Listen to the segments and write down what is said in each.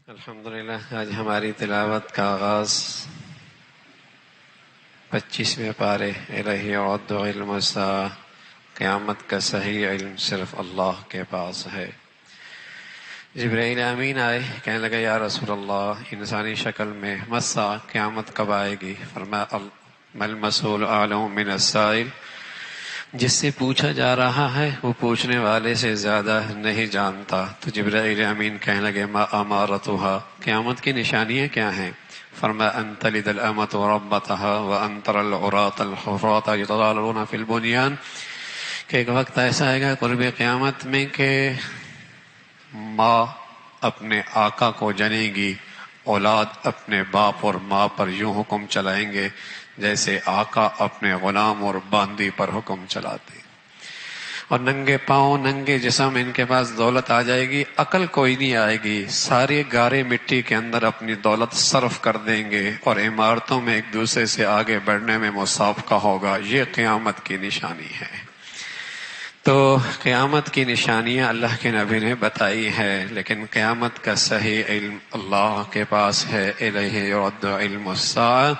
الحمدللہ آج ہماری تلاوت کا آغاز 25ویں پارے الہی عد علم الساعہ، قیامت کا صحیح علم صرف اللہ کے پاس ہے۔ جبرائیل امین آئے، کہنے لگے یا رسول اللہ، انسانی شکل میں مسا قیامت کب آئے گی؟ فرمایا مل مسئول اعلم من السائل، جس سے پوچھا جا رہا ہے وہ پوچھنے والے سے زیادہ نہیں جانتا۔ تو جبرائیل امین کہنے لگے ما امارتها، قیامت کی نشانیاں کیا ہیں؟ فرمایا ان تلد الامۃ ربتها وان ترى العراة الحفاة يتطاولون في البنيان، کہ ایک وقت ایسا آئے گا قرب قیامت میں کہ ماں اپنے آقا کو جنے گی، اولاد اپنے باپ اور ماں پر یوں حکم چلائیں گے جیسے آقا اپنے غلام اور باندی پر حکم چلاتے، اور ننگے پاؤں ننگے جسم، ان کے پاس دولت آ جائے گی، عقل کوئی نہیں آئے گی، سارے گارے مٹی کے اندر اپنی دولت صرف کر دیں گے اور عمارتوں میں ایک دوسرے سے آگے بڑھنے میں مسابقہ ہوگا۔ یہ قیامت کی نشانی ہے۔ تو قیامت کی نشانیاں اللہ کے نبی نے بتائی ہے، لیکن قیامت کا صحیح علم اللہ کے پاس ہے۔ الیہ یرد علم الساعہ،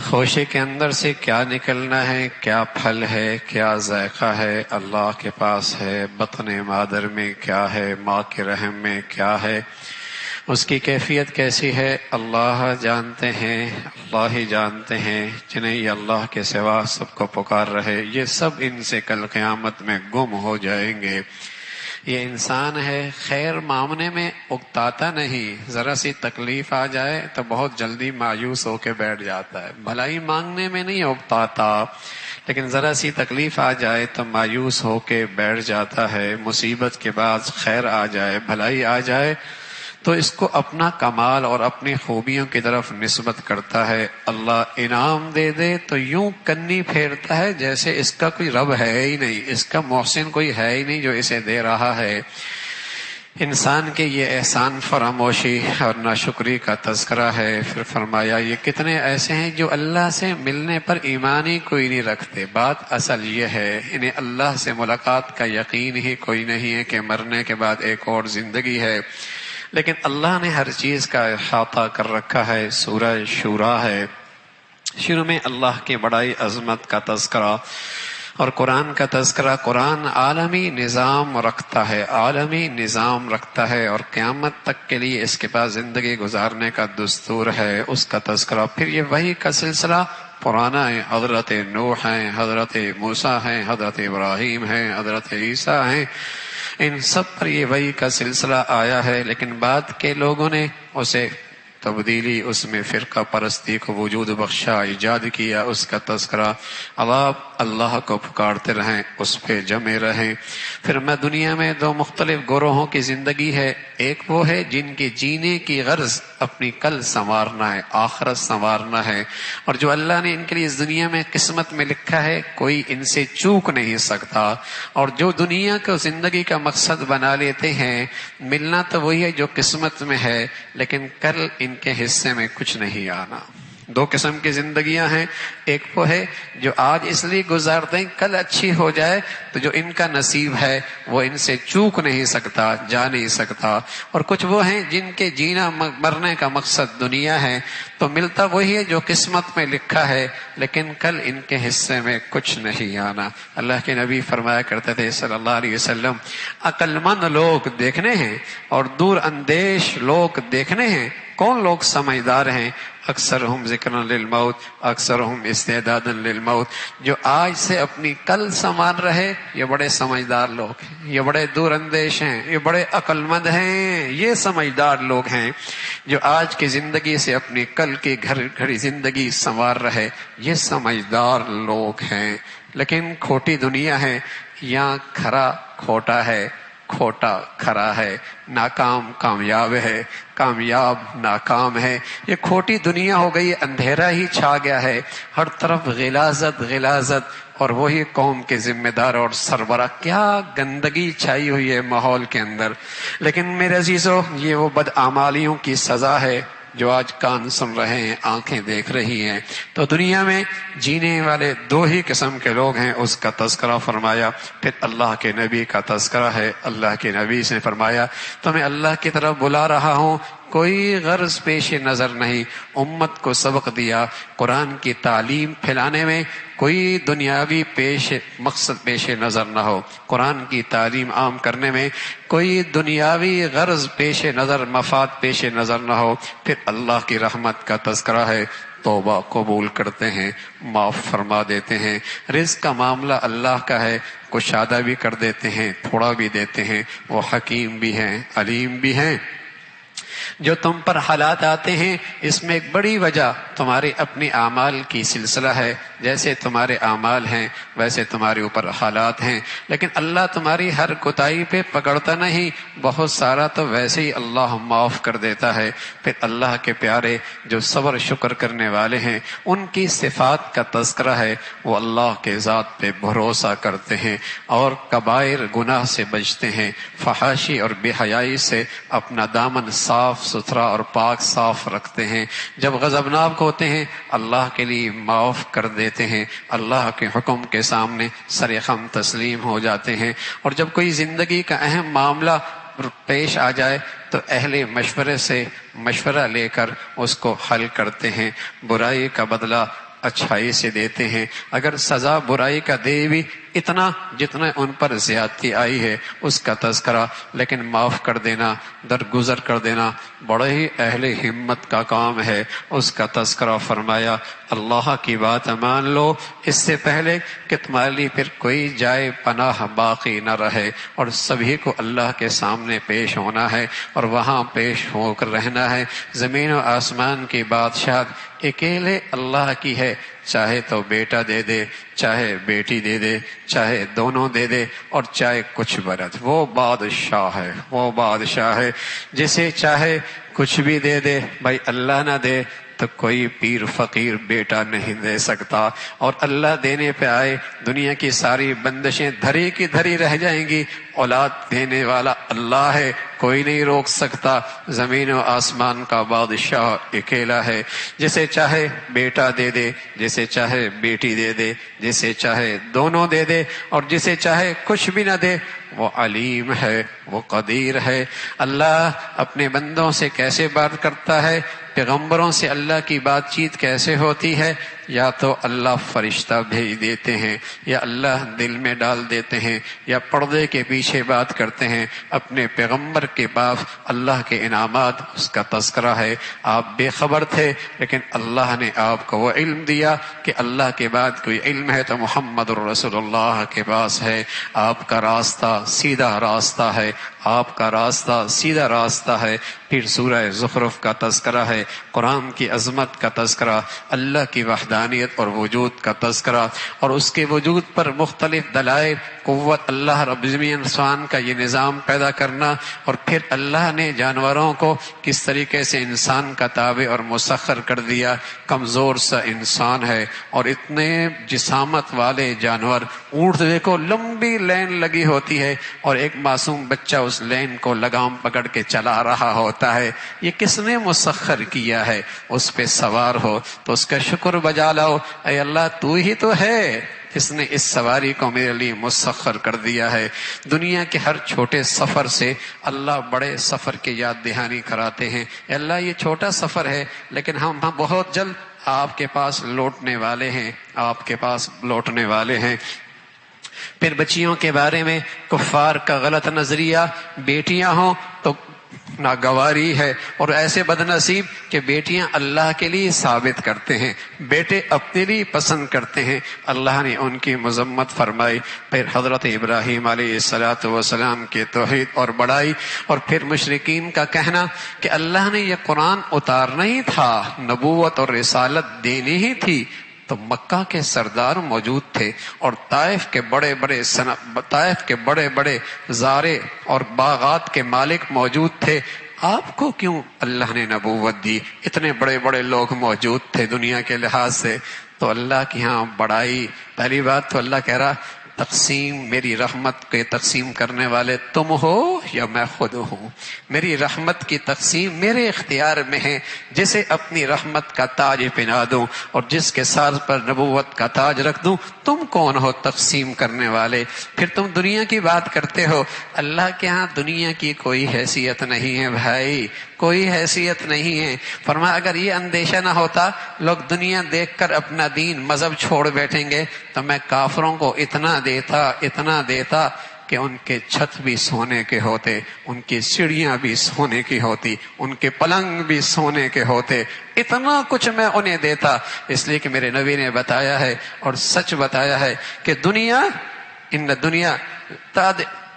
خوشے کے اندر سے کیا نکلنا ہے، کیا پھل ہے، کیا ذائقہ ہے، اللہ کے پاس ہے۔ بطن مادر میں کیا ہے، ماں کے رحم میں کیا ہے، اس کی کیفیت کیسی ہے، اللہ جانتے ہیں، اللہ ہی جانتے ہیں۔ جنہیں یہ اللہ کے سوا سب کو پکار رہے، یہ سب ان سے کل قیامت میں گم ہو جائیں گے۔ یہ انسان ہے، خیر مانگنے میں اکتاتا نہیں، ذرا سی تکلیف آ جائے تو بہت جلدی مایوس ہو کے بیٹھ جاتا ہے۔ بھلائی مانگنے میں نہیں اکتاتا، لیکن ذرا سی تکلیف آ جائے تو مایوس ہو کے بیٹھ جاتا ہے۔ مصیبت کے بعد خیر آ جائے، بھلائی آ جائے تو اس کو اپنا کمال اور اپنی خوبیوں کی طرف نسبت کرتا ہے۔ اللہ انعام دے دے تو یوں کنی پھیرتا ہے جیسے اس کا کوئی رب ہے ہی نہیں، اس کا محسن کوئی ہے ہی نہیں جو اسے دے رہا ہے۔ انسان کے یہ احسان فراموشی اور ناشکری کا تذکرہ ہے۔ پھر فرمایا یہ کتنے ایسے ہیں جو اللہ سے ملنے پر ایمان ہی کوئی نہیں رکھتے۔ بات اصل یہ ہے، انہیں اللہ سے ملاقات کا یقین ہی کوئی نہیں ہے کہ مرنے کے بعد ایک اور زندگی ہے، لیکن اللہ نے ہر چیز کا احاطہ کر رکھا ہے۔ سورہ شورا ہے، شروع میں اللہ کی بڑائی عظمت کا تذکرہ اور قرآن کا تذکرہ۔ قرآن عالمی نظام رکھتا ہے، عالمی نظام رکھتا ہے، اور قیامت تک کے لیے اس کے پاس زندگی گزارنے کا دستور ہے، اس کا تذکرہ۔ پھر یہ وحی کا سلسلہ پرانا ہے، حضرت نوح ہیں، حضرت موسیٰ ہیں، حضرت ابراہیم ہیں، حضرت عیسیٰ ہیں، ان سب پر یہ وحی کا سلسلہ آیا ہے، لیکن بعد کے لوگوں نے اسے تبدیلی، اس میں فرقہ پرستی کو وجود بخشا، ایجاد کیا، اس کا تذکرہ۔ اب آپ اللہ کو پکارتے رہیں، اس پہ جمے رہیں۔ پھر میں دنیا میں دو مختلف گروہوں کی زندگی ہے، ایک وہ ہے جن کی جینے کی غرض اپنی کل سنوارنا ہے، آخرت سنوارنا ہے، اور جو اللہ نے ان کے لیے اس دنیا میں قسمت میں لکھا ہے کوئی ان سے چوک نہیں سکتا، اور جو دنیا کو زندگی کا مقصد بنا لیتے ہیں، ملنا تو وہی ہے جو قسمت میں ہے، لیکن کل ان کے حصے میں کچھ نہیں آنا۔ دو قسم کی زندگیاں ہیں، ایک وہ ہے جو آج اس لیے گزار دیں کل اچھی ہو جائے، تو جو ان کا نصیب ہے وہ ان سے چوک نہیں سکتا، جا نہیں سکتا، اور کچھ وہ ہیں جن کے جینا مرنے کا مقصد دنیا ہے، تو ملتا وہی ہے جو قسمت میں لکھا ہے، لیکن کل ان کے حصے میں کچھ نہیں آنا۔ اللہ کے نبی فرمایا کرتے تھے صلی اللہ علیہ وسلم، عقل مند لوگ دیکھنے ہیں اور دور اندیش لوگ دیکھنے ہیں، کون لوگ سمجھدار ہیں؟ اکثرہم ذکرا للموت اکثرہم استعدادا للموت، جو آج سے اپنی کل سنوار رہے، یہ بڑے سمجھدار لوگ ہیں، یہ بڑے دور اندیش ہیں، یہ بڑے عقل مند ہیں، یہ سمجھدار لوگ ہیں۔ جو آج کی زندگی سے اپنی کل کی گھڑی زندگی سنوار رہے، یہ سمجھدار لوگ ہیں۔ لیکن کھوٹی دنیا ہے، یہاں کھرا کھوٹا ہے، کھوٹا کھرا ہے، ناکام کامیاب ہے، کامیاب ناکام ہے۔ یہ کھوٹی دنیا ہو گئی، اندھیرا ہی چھا گیا ہے، ہر طرف غلاظت غلاظت، اور وہی قوم کے ذمہ دار اور سربراہ، کیا گندگی چھائی ہوئی ہے ماحول کے اندر۔ لیکن میرے عزیزو، یہ وہ بدعمالیوں کی سزا ہے جو آج کان سن رہے ہیں، آنکھیں دیکھ رہی ہیں، تو دنیا میں جینے والے دو ہی قسم کے لوگ ہیں، اس کا تذکرہ فرمایا۔ پھر اللہ کے نبی کا تذکرہ ہے۔ اللہ کے نبی سے فرمایا تو میں اللہ کی طرف بلا رہا ہوں، کوئی غرض پیش نظر نہیں، امت کو سبق دیا، قرآن کی تعلیم پھیلانے میں کوئی دنیاوی مقصد پیش نظر نہ ہو، قرآن کی تعلیم عام کرنے میں کوئی دنیاوی غرض پیش نظر، مفاد پیش نظر نہ ہو۔ پھر اللہ کی رحمت کا تذکرہ ہے، توبہ قبول کرتے ہیں، معاف فرما دیتے ہیں، رزق کا معاملہ اللہ کا ہے، کشادہ بھی کر دیتے ہیں، تھوڑا بھی دیتے ہیں، وہ حکیم بھی ہیں، علیم بھی ہیں۔ جو تم پر حالات آتے ہیں اس میں ایک بڑی وجہ تمہارے اپنے اعمال کی سلسلہ ہے، جیسے تمہارے اعمال ہیں ویسے تمہارے اوپر حالات ہیں، لیکن اللہ تمہاری ہر کوتاہی پہ پکڑتا نہیں، بہت سارا تو ویسے ہی اللہ معاف کر دیتا ہے۔ پھر اللہ کے پیارے جو صبر شکر کرنے والے ہیں ان کی صفات کا تذکرہ ہے، وہ اللہ کے ذات پہ بھروسہ کرتے ہیں اور کبائر گناہ سے بچتے ہیں، فحاشی اور بے حیائی سے اپنا دامن صاف ستھرا اور پاک صاف رکھتے ہیں، جب غضبناک ہوتے ہیں اللہ کے لیے معاف کر دیتے ہیں، اللہ کے حکم کے سامنے سر خم تسلیم ہو جاتے ہیں، اور جب کوئی زندگی کا اہم معاملہ پیش آ جائے تو اہل مشورے سے مشورہ لے کر اس کو حل کرتے ہیں، برائی کا بدلہ اچھائی سے دیتے ہیں، اگر سزا برائی کا دے بھی اتنا جتنا ان پر زیادتی آئی ہے اس کا تذکرہ، لیکن معاف کر دینا، درگزر کر دینا بڑے ہی اہل ہمت کا کام ہے، اس کا تذکرہ فرمایا۔ اللہ کی بات مان لو اس سے پہلے کہ تمہارے لیے پھر کوئی جائے پناہ باقی نہ رہے، اور سبھی کو اللہ کے سامنے پیش ہونا ہے اور وہاں پیش ہو کر رہنا ہے۔ زمین و آسمان کی بادشاہت اکیلے اللہ کی ہے، چاہے تو بیٹا دے دے، چاہے بیٹی دے دے، چاہے دونوں دے دے، اور چاہے کچھ برد، وہ بادشاہ ہے، وہ بادشاہ ہے، جسے چاہے کچھ بھی دے دے۔ بھائی اللہ نہ دے تو کوئی پیر فقیر بیٹا نہیں دے سکتا، اور اللہ دینے پہ آئے دنیا کی ساری بندشیں دھری کی دھری رہ جائیں گی، اولاد دینے والا اللہ ہے، کوئی نہیں روک سکتا۔ زمین و آسمان کا بادشاہ اکیلا ہے، جسے چاہے بیٹا دے دے، جسے چاہے بیٹی دے دے، جسے چاہے دونوں دے دے، اور جسے چاہے کچھ بھی نہ دے۔ وہ علیم ہے، وہ قدیر ہے۔ اللہ اپنے بندوں سے کیسے بات کرتا ہے، پیغمبروں سے اللہ کی بات چیت کیسے ہوتی ہے، یا تو اللہ فرشتہ بھیج دیتے ہیں، یا اللہ دل میں ڈال دیتے ہیں، یا پردے کے پیچھے بات کرتے ہیں۔ اپنے پیغمبر کے پاس اللہ کے انعامات، اس کا تذکرہ ہے۔ آپ بے خبر تھے لیکن اللہ نے آپ کو وہ علم دیا کہ اللہ کے بعد کوئی علم ہے تو محمد الرسول اللہ کے پاس ہے۔ آپ کا راستہ سیدھا راستہ ہے، آپ کا راستہ سیدھا راستہ ہے۔ پھر سورہ زخرف کا تذکرہ ہے، قرآن کی عظمت کا تذکرہ، اللہ کی وحدانیت اور وجود کا تذکرہ، اور اس کے وجود پر مختلف دلائل، قوت اللہ رب العالمین انسان کا یہ نظام پیدا کرنا، اور پھر اللہ نے جانوروں کو کس طریقے سے انسان کا تابع اور مسخر کر دیا۔ کمزور سا انسان ہے اور اتنے جسامت والے جانور، اونٹ دیکھو لمبی لین لگی ہوتی ہے اور ایک معصوم بچہ اس لین کو لگام پکڑ کے چلا رہا ہوتا ہے، یہ کس نے مسخر کیا ہے؟ اس پہ سوار ہو تو اس کا شکر بجا لاؤ، اے اللہ تو ہی تو ہے اس نے اس سواری کو میرے لیے مسخر کر دیا ہے۔ دنیا کے ہر چھوٹے سفر سے اللہ بڑے سفر کی یاد دہانی کراتے ہیں۔ اے اللہ یہ چھوٹا سفر ہے لیکن ہم بہت جلد آپ کے پاس لوٹنے والے ہیں، آپ کے پاس لوٹنے والے ہیں۔ پھر بچیوں کے بارے میں کفار کا غلط نظریہ، بیٹیاں ہوں تو ناگواری ہے، اور ایسے بدنصیب کہ بیٹیاں اللہ کے لیے ثابت کرتے ہیں، بیٹے اپنے لیے پسند کرتے ہیں، اللہ نے ان کی مذمت فرمائی۔ پھر حضرت ابراہیم علیہ السلام کی توحید اور بڑائی، اور پھر مشرکین کا کہنا کہ اللہ نے یہ قرآن اتارنا ہی تھا، نبوت اور رسالت دینی ہی تھی تو مکہ کے سردار موجود تھے اور طائف کے بڑے بڑے زارے اور باغات کے مالک موجود تھے، آپ کو کیوں اللہ نے نبوت دی؟ اتنے بڑے بڑے لوگ موجود تھے دنیا کے لحاظ سے۔ تو اللہ کی ہاں بڑائی، پہلی بات تو اللہ کہہ رہا تقسیم میری رحمت کے تقسیم کرنے والے تم ہو یا میں خود ہوں؟ میری رحمت کی تقسیم میرے اختیار میں ہے، جسے اپنی رحمت کا تاج پہنا دوں اور جس کے سر پر نبوت کا تاج رکھ دوں۔ تم کون ہو تقسیم کرنے والے؟ پھر تم دنیا کی بات کرتے ہو۔ اللہ کے ہاں دنیا کی کوئی حیثیت نہیں ہے بھائی، کوئی حیثیت نہیں ہے۔ فرمایا اگر یہ اندیشہ نہ ہوتا لوگ دنیا دیکھ کر اپنا دین مذہب چھوڑ بیٹھیں گے تو میں کافروں کو اتنا دیتا کہ ان کے چھت بھی سونے کے ہوتے، ان کی سیڑھیاں بھی سونے کی ہوتی، ان کے پلنگ بھی سونے کے ہوتے، اتنا کچھ میں انہیں دیتا۔ اس لیے کہ میرے نبی نے بتایا ہے اور سچ بتایا ہے کہ دنیا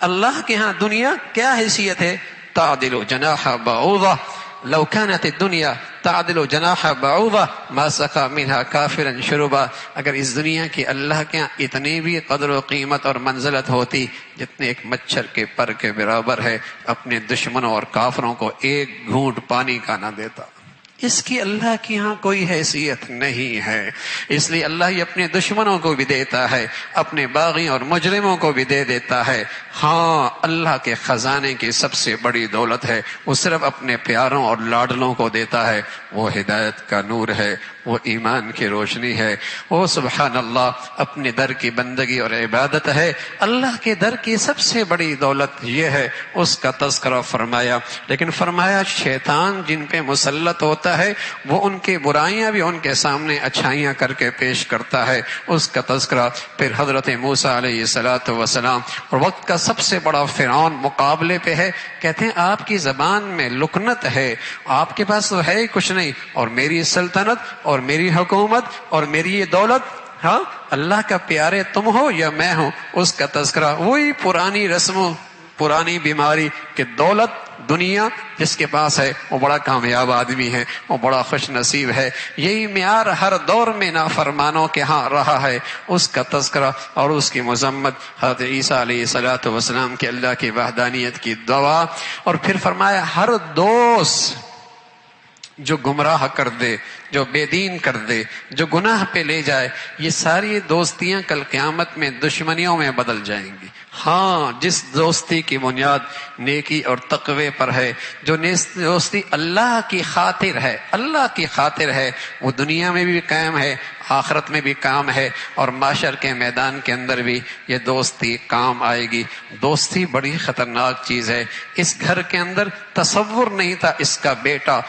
اللہ کے ہاں دنیا کیا حیثیت ہے؟ تعدل جناح بعوضہ لو كانت الدنيا تعدل جناح بعوضہ ما سقى منها كافرا شربا۔ اگر اس دنیا کی اللہ کے یہاں اتنی بھی قدر و قیمت اور منزلت ہوتی جتنے ایک مچھر کے پر کے برابر ہے، اپنے دشمنوں اور کافروں کو ایک گھونٹ پانی کا نہ دیتا۔ اس کی اللہ کی یہاں کوئی حیثیت نہیں ہے، اس لیے اللہ یہ اپنے دشمنوں کو بھی دیتا ہے، اپنے باغیوں اور مجرموں کو بھی دے دیتا ہے۔ ہاں اللہ کے خزانے کی سب سے بڑی دولت ہے، وہ صرف اپنے پیاروں اور لاڈلوں کو دیتا ہے، وہ ہدایت کا نور ہے، وہ ایمان کی روشنی ہے، وہ سبحان اللہ اپنے در کی بندگی اور عبادت ہے۔ اللہ کے در کی سب سے بڑی دولت یہ ہے، اس کا تذکرہ فرمایا، لیکن فرمایا شیطان جن پہ مسلط ہوتا ہے وہ ان کی برائیاں بھی ان کے سامنے اچھائیاں کر کے پیش کرتا ہے، اس کا تذکرہ۔ پھر حضرت موسیٰ علیہ السلام اور وقت کا سب سے بڑا فرعون مقابلے پہ ہے، کہتے ہیں آپ کی زبان میں لکنت ہے، آپ کے پاس تو ہے ہی کچھ نہیں، اور میری سلطنت اور میری حکومت اور میری یہ دولت، ہاں اللہ کا پیارے تم ہو یا میں ہوں؟ اس کا تذکرہ وہی پرانی رسموں، پرانی بیماری کہ دولت دنیا جس کے پاس ہے وہ بڑا کامیاب آدمی ہے، وہ بڑا خوش نصیب ہے۔ یہی معیار ہر دور میں نافرمانوں کے ہاں رہا ہے، اس کا تذکرہ اور اس کی مذمت۔ حضرت عیسیٰ علیہ السلام کے اللہ کی وحدانیت کی دعا، اور پھر فرمایا ہر دوست جو گمراہ کر دے، جو بے دین کر دے، جو گناہ پہ لے جائے، یہ ساری دوستیاں کل قیامت میں دشمنیوں میں بدل جائیں گی۔ ہاں جس دوستی کی بنیاد نیکی اور تقوی پر ہے، جو دوستی اللہ کی خاطر ہے، اللہ کی خاطر ہے، وہ دنیا میں بھی قائم ہے، آخرت میں بھی کام ہے، اور معاشر کے میدان کے اندر بھی یہ دوستی کام آئے گی۔ دوستی بڑی خطرناک چیز ہے۔ اس گھر کے اندر تصور نہیں تھا اس کا بیٹا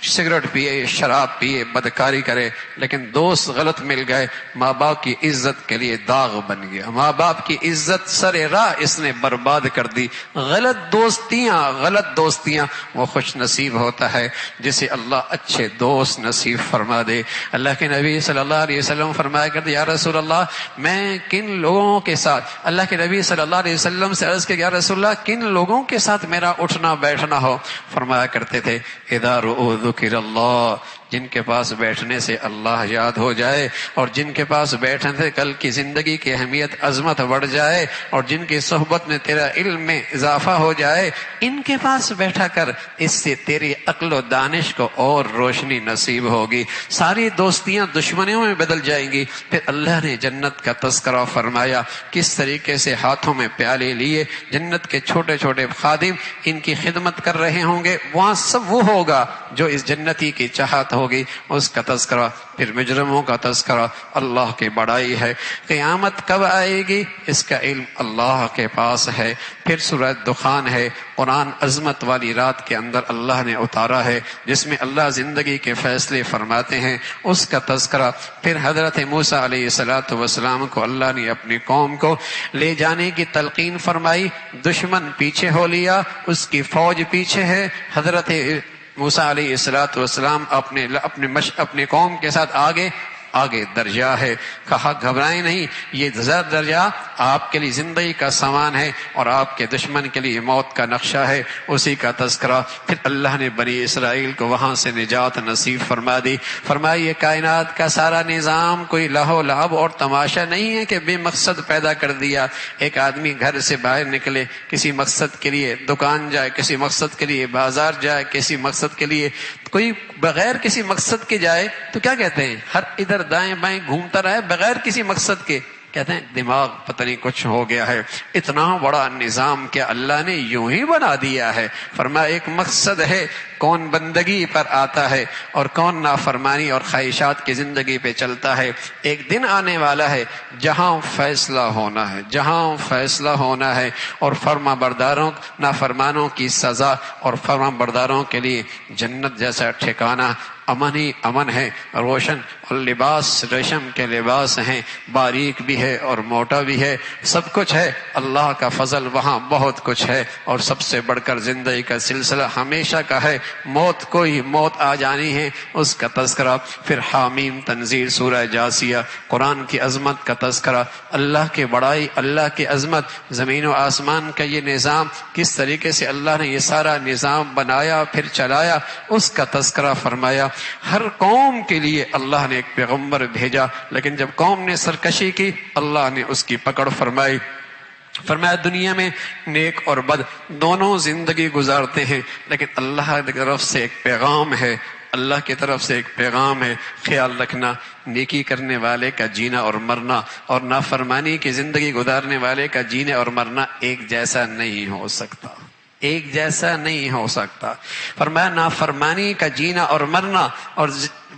سگریٹ پیے، شراب پیے، بدکاری کرے، لیکن دوست غلط مل گئے، ماں باپ کی عزت کے لیے داغ بن گیا، ماں باپ کی عزت سر راہ اس نے برباد کر دی۔ غلط دوستیاں وہ خوش نصیب ہوتا ہے جسے اللہ اچھے دوست نصیب فرما دے۔ اللہ کے نبی صلی اللہ علیہ وسلم فرمایا کرتے یا رسول اللہ میں کن لوگوں کے ساتھ، اللہ کے نبی صلی اللہ علیہ وسلم سے عرض کیا یا رسول اللہ کن لوگوں کے ساتھ میرا اٹھنا بیٹھنا ہو؟ فرمایا کرتے تھے اذا ذکر اللہ، جن کے پاس بیٹھنے سے اللہ یاد ہو جائے، اور جن کے پاس بیٹھنے سے کل کی زندگی کی اہمیت عظمت بڑھ جائے، اور جن کی صحبت میں تیرا علم میں اضافہ ہو جائے، ان کے پاس بیٹھا کر، اس سے تیری عقل و دانش کو اور روشنی نصیب ہوگی، ساری دوستیاں دشمنیوں میں بدل جائیں گی۔ پھر اللہ نے جنت کا تذکرہ فرمایا، کس طریقے سے ہاتھوں میں پیالے لیے جنت کے چھوٹے چھوٹے خادم ان کی خدمت کر رہے ہوں گے، وہاں سب وہ ہوگا جو اس جنتی کی چاہت ہوگی، اس کا تذکرہ۔ پھر مجرموں کا تذکرہ، اللہ کی بڑائی ہے، قیامت کب آئے گی اس کا علم اللہ کے پاس ہے۔ پھر سورہ دخان ہے، قرآن عظمت والی رات کے اندر اللہ نے اتارا ہے، جس میں اللہ زندگی کے فیصلے فرماتے ہیں، اس کا تذکرہ۔ پھر حضرت موسیٰ علیہ السلام کو اللہ نے اپنی قوم کو لے جانے کی تلقین فرمائی، دشمن پیچھے ہو لیا، اس کی فوج پیچھے ہے، حضرت موسیٰ علیہ السلام اپنے قوم کے ساتھ آگے درجہ ہے، کہا گھبرائیں نہیں، یہ درجہ آپ کے لیے زندگی کا سامان ہے اور آپ کے دشمن کے لیے موت کا نقشہ ہے، اسی کا تذکرہ۔ پھر اللہ نے بنی اسرائیل کو وہاں سے نجات نصیب فرما دی، فرمایا یہ کائنات کا سارا نظام کوئی لہو لعب اور تماشا نہیں ہے کہ بے مقصد پیدا کر دیا۔ ایک آدمی گھر سے باہر نکلے، کسی مقصد کے لیے دکان جائے، کسی مقصد کے لیے بازار جائے، کسی مقصد کے لیے کوئی بغیر کسی مقصد کے جائے تو کیا کہتے ہیں؟ ہر ادھر دائیں بائیں گھومتا رہے بغیر کسی مقصد کے، کہتے ہیں دماغ پتہ نہیں کچھ ہو گیا ہے، اتنا بڑا نظام کیا اللہ نے یوں ہی بنا دیا ہے؟ فرمایا ایک مقصد ہے، کون بندگی پر آتا ہے اور کون نافرمانی اور خواہشات کی زندگی پہ چلتا ہے۔ ایک دن آنے والا ہے جہاں فیصلہ ہونا ہے، جہاں فیصلہ ہونا ہے، اور فرما برداروں نافرمانوں کی سزا اور فرما برداروں کے لیے جنت جیسا ٹھکانہ امن ہی امن ہے، روشن، اور لباس ریشم کے لباس ہیں، باریک بھی ہے اور موٹا بھی ہے، سب کچھ ہے۔ اللہ کا فضل وہاں بہت کچھ ہے، اور سب سے بڑھ کر زندگی کا سلسلہ ہمیشہ کا ہے، موت کو ہی موت آ جانی ہے، اس کا تذکرہ۔ پھر حامیم تنزیل سورہ جاسیہ، قرآن کی عظمت کا تذکرہ، اللہ کی بڑائی، اللہ کی عظمت، زمین و آسمان کا یہ نظام، کس طریقے سے اللہ نے یہ سارا نظام بنایا پھر چلایا، اس کا تذکرہ فرمایا۔ ہر قوم کے لیے اللہ نے ایک پیغمبر بھیجا، لیکن جب قوم نے سرکشی کی اللہ نے اس کی پکڑ فرمائی۔ فرمایا دنیا میں نیک اور بد دونوں زندگی گزارتے ہیں، لیکن اللہ کی طرف سے ایک پیغام ہے، اللہ کی طرف سے ایک پیغام ہے، خیال رکھنا نیکی کرنے والے کا جینا اور مرنا اور نافرمانی کی زندگی گزارنے والے کا جینا اور مرنا ایک جیسا نہیں ہو سکتا، ایک جیسا نہیں ہو سکتا۔ فرمایا نافرمانی کا جینا اور مرنا اور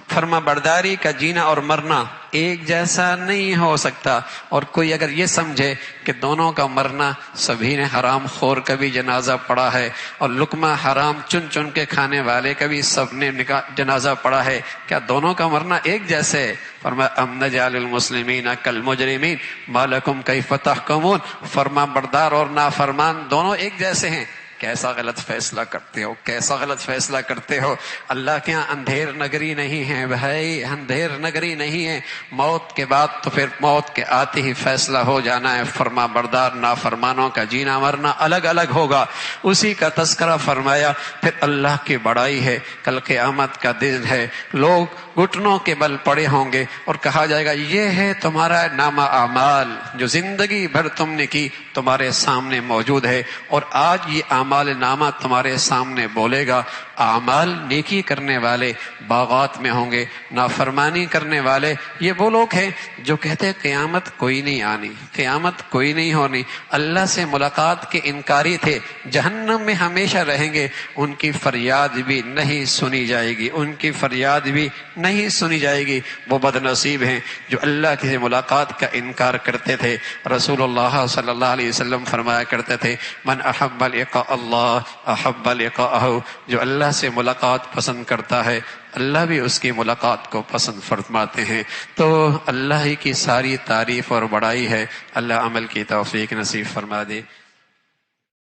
فرما برداری کا جینا اور مرنا ایک جیسا نہیں ہو سکتا۔ اور کوئی اگر یہ سمجھے کہ دونوں کا مرنا، سبھی نے حرام خور کا بھی جنازہ پڑا ہے اور لقمہ حرام چن چن کے کھانے والے کا بھی سب نے جنازہ پڑا ہے، کیا دونوں کا مرنا ایک جیسے ہے؟ فرمایا ام نجعل المسلمین کالمجرمین ما لکم کیف تحکمون، فرما بردار اور نافرمان دونوں ایک جیسے ہیں۔ کیسا غلط فیصلہ کرتے ہو، کیسا غلط فیصلہ کرتے ہو۔ اللہ کے یہاں اندھیر نگری نہیں ہے بھائی، اندھیر نگری نہیں ہے۔ موت کے بعد تو پھر موت کے آتے ہی فیصلہ ہو جانا ہے، فرما بردار نافرمانوں کا جینا مرنا الگ الگ ہوگا، اسی کا تذکرہ فرمایا۔ پھر اللہ کی بڑائی ہے، کل قیامت کا دن ہے، لوگ گھٹنوں کے بل پڑے ہوں گے اور کہا جائے گا یہ ہے تمہارا نامہ اعمال جو زندگی بھر تم نے کی، تمہارے سامنے موجود ہے، اور آج یہ اعمال نامہ تمہارے سامنے بولے گا۔ اعمال نیکی کرنے والے باغات میں ہوں گے، نافرمانی کرنے والے یہ وہ لوگ ہیں جو کہتے ہیں قیامت کوئی نہیں آنی، قیامت کوئی نہیں ہونی، اللہ سے ملاقات کے انکاری تھے، جہنم میں ہمیشہ رہیں گے، ان کی فریاد بھی نہیں سنی جائے گی، ان کی فریاد بھی نہیں سنی جائے گی۔ وہ بد نصیب ہیں جو اللہ کی ملاقات کا انکار کرتے تھے۔ رسول اللہ صلی اللہ علیہ وسلم فرمایا کرتے تھے من احب لقاء اللہ احب لقاءہ، جو اللہ سے ملاقات پسند کرتا ہے اللہ بھی اس کی ملاقات کو پسند فرماتے ہیں۔ تو اللہ ہی کی ساری تعریف اور بڑائی ہے، اللہ عمل کی توفیق نصیب فرما دے۔